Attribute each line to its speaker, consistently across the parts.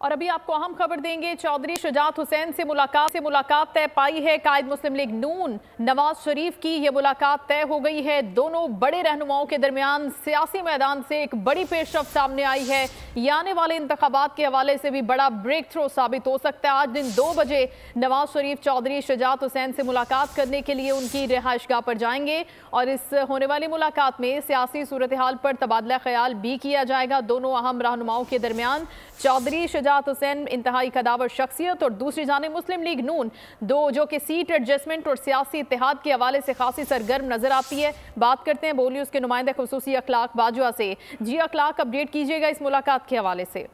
Speaker 1: और अभी आपको अहम खबर देंगे। चौधरी शुजात हुसैन से मुलाकात तय पाई है। कायद मुस्लिम लीग नून नवाज शरीफ की ये मुलाकात तय हो गई है। दोनों बड़े रहनुमाओं के दरमियान सियासी मैदान से एक बड़ी पेशरफ सामने आई है। ये आने वाले इंतखाबात के हवाले से भी बड़ा ब्रेक थ्रो साबित हो सकता है। आज दिन 2 बजे नवाज शरीफ चौधरी शुजात हुसैन से मुलाकात करने के लिए उनकी रिहाइशगाह पर जाएंगे और इस होने वाली मुलाकात में सियासी सूरत हाल पर तबादला ख्याल भी किया जाएगा। दोनों अहम रहनुमाओं के दरमियान चौधरी शुजात हुसैन इंतहाई कदावर शख्सियत और दूसरी जानिब मुस्लिम लीग नून जो कि सीट एडजस्टमेंट और सियासी इत्तेहाद के हवाले से खासी सरगर्म नजर आती है। बात करते हैं बोली उसके नुमाइंदे खुसूसी अखलाक बाजुआ से। जी अखलाक, अपडेट कीजिएगा इस मुलाकात के हवाले से।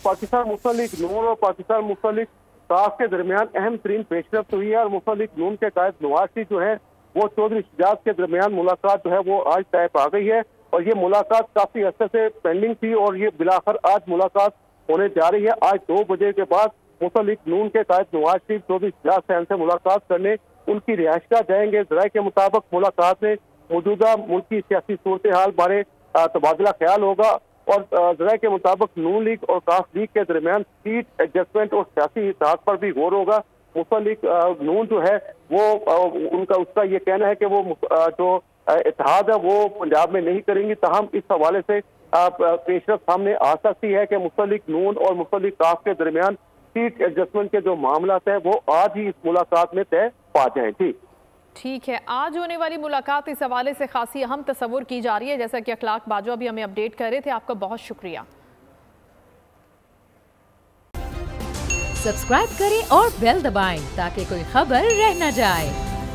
Speaker 2: पाकिस्तान मुस्लिम लीग नून और पाकिस्तान मुस्लिम लीग काफ के दरमियान अहम तरीन पेशरफ्त हुई है और मुस्लिम लीग नून के कायद नवाज शरीफ जो है वो चौधरी शुजात के दरमियान मुलाकात जो है वो आज तय पा गई है। और ये मुलाकात काफी अर्से से पेंडिंग थी और ये बिलाखिर आज मुलाकात होने जा रही है। आज 2 बजे के बाद मुस्लिम लीग नून के कायद नवाज शरीफ चौधरी शुजात हुसैन से मुलाकात करने उनकी रिहाइशगाह जाएंगे। जराये के मुताबिक मुलाकात में मौजूदा मुल्क की सियासी सूरत हाल बारे तबादला ख्याल होगा और जराये के मुताबिक नून लीग और काफ लीग के दरमियान सीट एडजस्टमेंट और सियासी इत्तेहाद पर भी गौर होगा। मुस्लिम लीग नून जो है वो उसका ये कहना है कि वो जो इत्तेहाद है वो पंजाब में नहीं करेंगी। ताहम इस हवाले से पेशरफ सामने आ सकती है कि मुस्लिम लीग नून और मुस्लिम लीग काफ के दरमियान सीट एडजस्टमेंट के जो मामला है वो आज ही इस मुलाकात में तय पा जाए।
Speaker 1: ठीक है, आज होने वाली मुलाकात इस हवाले से खासी अहम तस्वुर की जा रही है, जैसा कि अखलाक बाजुआ भी हमें अपडेट कर रहे थे। आपका बहुत शुक्रिया।
Speaker 3: सब्सक्राइब करें और बेल दबाएं ताकि कोई खबर रह न जाए।